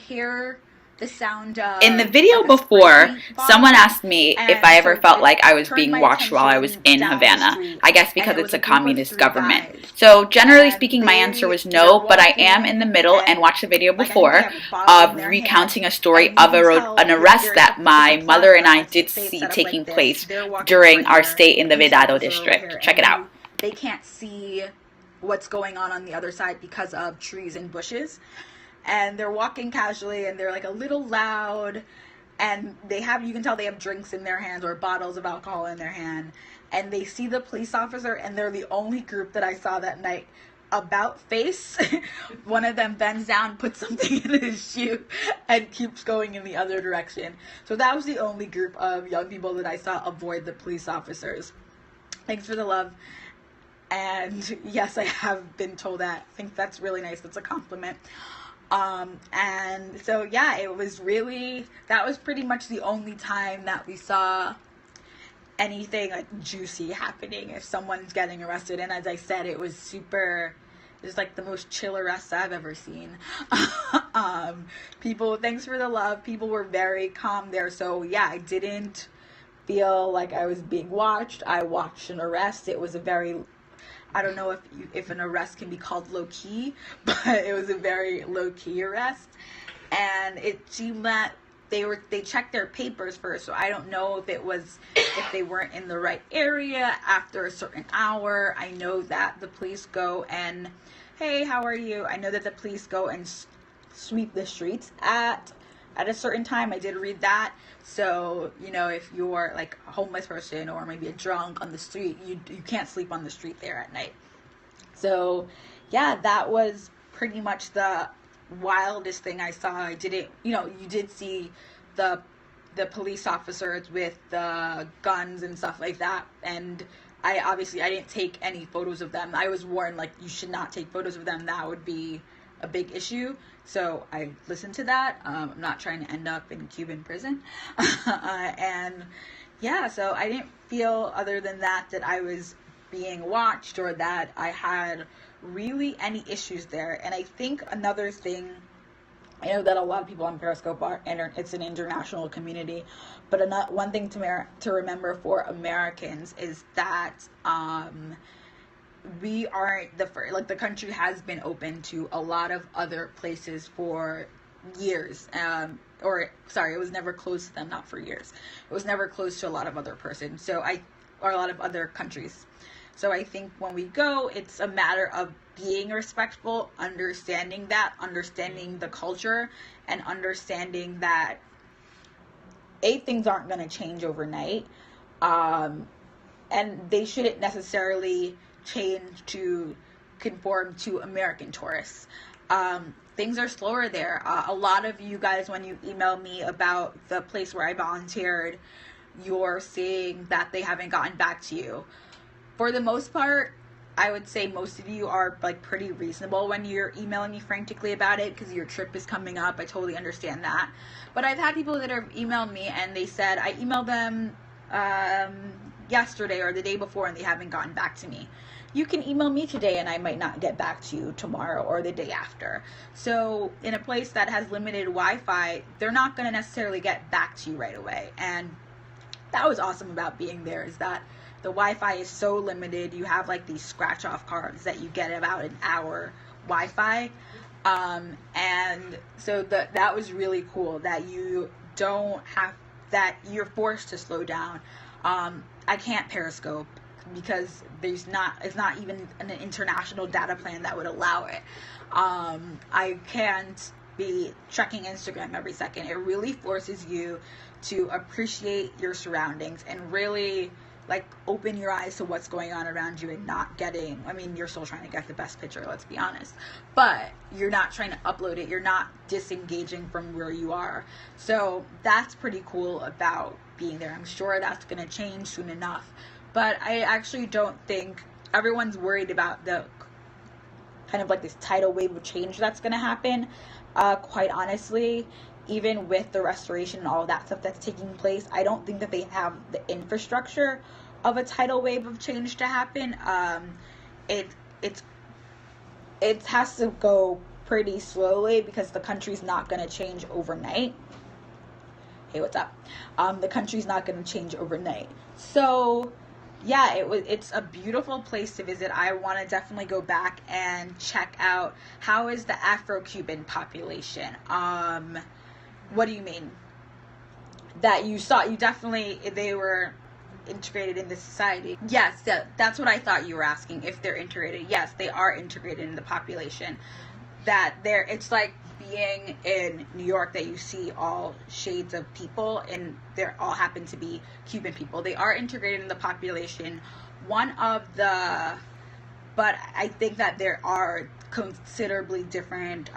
hear the sound of In the video like a spray before, paint bottle, someone asked me if I and ever so felt it like I was turned being my watched while I was attention in down the Havana. street, I guess and because it was it's a a group of communist 3 government. guys, So generally and speaking, my answer was they're no, but I am in the walking, middle and and watched the video like I think they before have a bottle in of their hand, recounting a story and you of can tell an arrest there's that it's a my mother and plaza I that's did they've see set up taking like this. place They're walking over during our here, stay in the the police Vedado officers are over here, district. Check and it out. they can't see what's going on the other side because of trees and bushes, and they're walking casually, and they're like a little loud, and you can tell they have drinks in their hands or bottles of alcohol in their hand, and they see the police officer, and they're the only group that I saw that night about face. One of them bends down, puts something in his shoe, and keeps going in the other direction. So that was the only group of young people that I saw avoid the police officers. Thanks for the love. And yes, I have been told that. I think that's really nice. That's a compliment. And so yeah, that was pretty much the only time that we saw anything like juicy happening if someone's getting arrested. And as I said, it was like the most chill arrests I've ever seen. Thanks for the love. People were very calm there. So yeah, I didn't feel like I was being watched. I watched an arrest. It was I don't know if an arrest can be called low-key, but it was a very low-key arrest. And it seemed that they checked their papers first, so I don't know if they weren't in the right area after a certain hour. I know that the police go and, hey, how are you? I know that the police go and sweep the streets at a certain time. I did read that. So, if you're like a homeless person or maybe a drunk on the street, you can't sleep on the street there at night. So, yeah, that was pretty much the wildest thing I saw. I didn't, you did see the police officers with the guns and stuff like that, and I didn't take any photos of them. I was warned, like, you should not take photos of them. That would be a big issue. So I listened to that. I'm not trying to end up in Cuban prison. And yeah, so I didn't feel, other than that I was being watched or that I had really any issues there. And I think another thing, I know that a lot of people on Periscope it's an international community, but one thing to remember for Americans is that we aren't the first. Like, the country has been open to a lot of other places for years. It was never closed to them, not for years. It was never closed to a lot of other persons. Or a lot of other countries. So I think when we go, it's a matter of being respectful, understanding the culture, and understanding that things aren't going to change overnight. And they shouldn't necessarily change to conform to American tourists. Things are slower there. A lot of you guys, when you email me about the place where I volunteered, you're seeing that they haven't gotten back to you. For the most part, I would say most of you are like pretty reasonable when you're emailing me frantically about it because your trip is coming up. I totally understand that. But I've had people that have emailed me and they said, I emailed them yesterday or the day before and they haven't gotten back to me. You can email me today and I might not get back to you tomorrow or the day after. So in a place that has limited Wi-Fi, they're not going to necessarily get back to you right away. And that was awesome about being there, is that the Wi-Fi is so limited. You have like these scratch-off cards that you get about an hour Wi-Fi. And so that was really cool that you're forced to slow down. I can't Periscope because it's not even an international data plan that would allow it. I can't be checking Instagram every second. It really forces you to appreciate your surroundings and really like open your eyes to what's going on around you and not you're still trying to get the best picture, let's be honest, but you're not trying to upload it. You're not disengaging from where you are. So that's pretty cool about being there. I'm sure that's going to change soon enough, but I actually don't think everyone's worried about the kind of like this tidal wave of change that's going to happen. Quite honestly, even with the restoration and all of that stuff that's taking place, I don't think that they have the infrastructure of a tidal wave of change to happen. It has to go pretty slowly because the country's not going to change overnight. Hey, what's up? The country's not going to change overnight. So yeah, it's a beautiful place to visit. I want to definitely go back and check out how is the Afro-Cuban population. What do you mean? That you saw, they were integrated in the society. Yes, that's what I thought you were asking, if they're integrated. Yes, they are integrated in the population. It's like being in New York, that you see all shades of people and they all happen to be Cuban people. They are integrated in the population. But I think that there are considerably different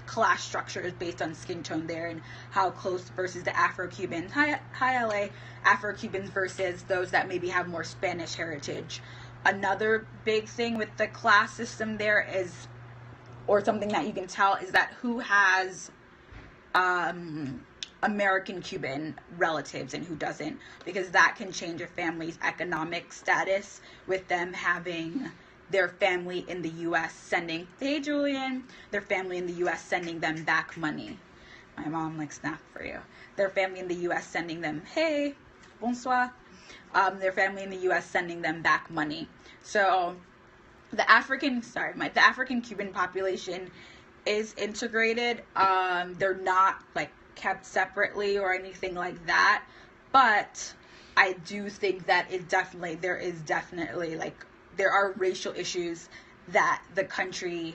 class structures based on skin tone there, and how close versus the Afro-Cubans. Hi LA. Afro-Cubans versus those that maybe have more Spanish heritage. Another big thing with the class system there is, or something that you can tell, is that who has American Cuban relatives and who doesn't, because that can change a family's economic status, with them having their family in the U.S. sending, hey Julian, their family in the U.S. sending them back money. My mom like snapped for you. Their family in the U.S. sending them, hey, bonsoir. Their family in the U.S. sending them back money. So the African Cuban population is integrated. They're not like kept separately or anything like that, but I do think that there are racial issues that the country,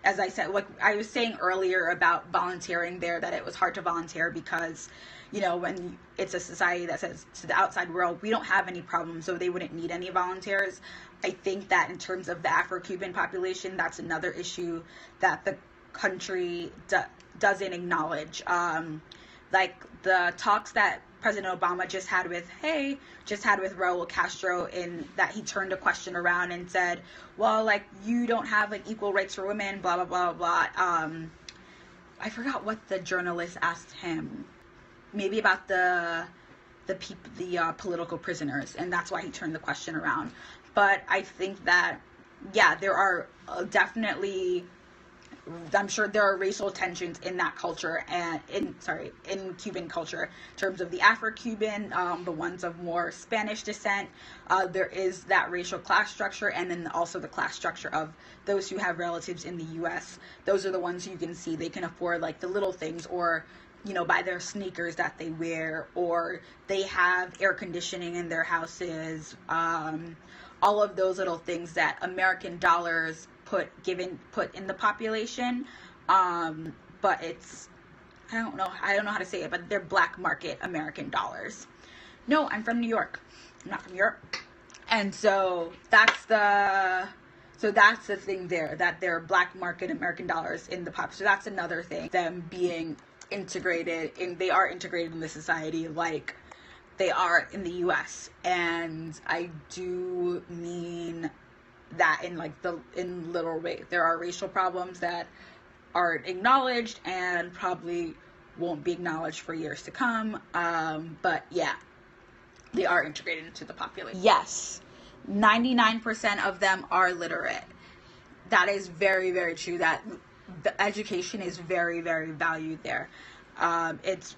as I said, like I was saying earlier about volunteering there, that it was hard to volunteer because, when it's a society that says to the outside world, we don't have any problems, so they wouldn't need any volunteers. I think that in terms of the Afro-Cuban population, that's another issue that the country doesn't acknowledge. Like the talks that President Obama just had with Raul Castro, in that he turned a question around and said, well, like, you don't have like equal rights for women, blah, blah, blah, blah. I forgot what the journalist asked him. Maybe about the political prisoners, and that's why he turned the question around. But I think that, yeah, there are definitely, I'm sure there are racial tensions in that culture, and in Cuban culture, in terms of the Afro-Cuban, the ones of more Spanish descent. There is that racial class structure, and then also the class structure of those who have relatives in the U.S. Those are the ones who you can see they can afford like the little things, or buy their sneakers that they wear, or they have air conditioning in their houses. All of those little things that American dollars put in the population, but it's, I don't know how to say it, but they're black market American dollars. No, I'm from New York. I'm not from Europe. And so that's the thing there, that they're black market American dollars in the pop. So that's another thing, them being integrated, and they are integrated in the society like they are in the US. And I do mean that in little ways. There are racial problems that aren't acknowledged and probably won't be acknowledged for years to come. But yeah, they are integrated into the population. Yes, 99% of them are literate. That is very, very true. That the education is very, very valued there. It's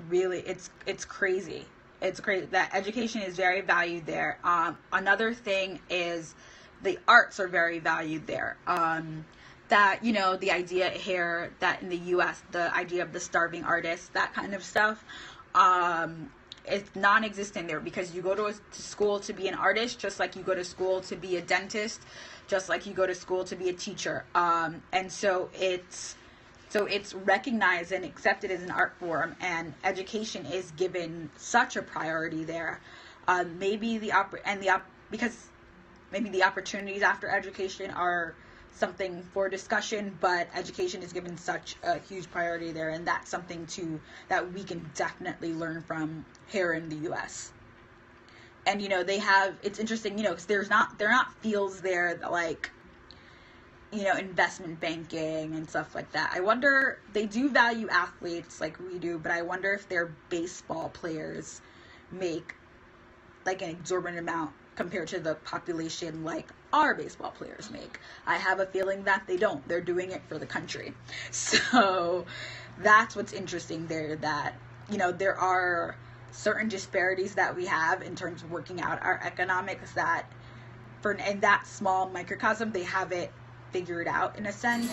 crazy. It's crazy that education is very valued there. Another thing is the arts are very valued there. That, the idea here that in the U.S., the idea of the starving artist, that kind of stuff, it's non-existent there, because you go to school to be an artist, just like you go to school to be a dentist, just like you go to school to be a teacher. And so it's recognized and accepted as an art form, and education is given such a priority there. Because maybe the opportunities after education are something for discussion, but education is given such a huge priority there, and that's something that we can definitely learn from here in the U.S. And it's interesting, because there are not fields there that, like, investment banking and stuff like that. I wonder, they do value athletes like we do, but I wonder if their baseball players make like an exorbitant amount compared to the population like our baseball players make. I have a feeling that they don't. They're doing it for the country. So that's what's interesting there, that, you know, there are certain disparities that we have in terms of working out our economics, that in that small microcosm, they have it figured out in a sense.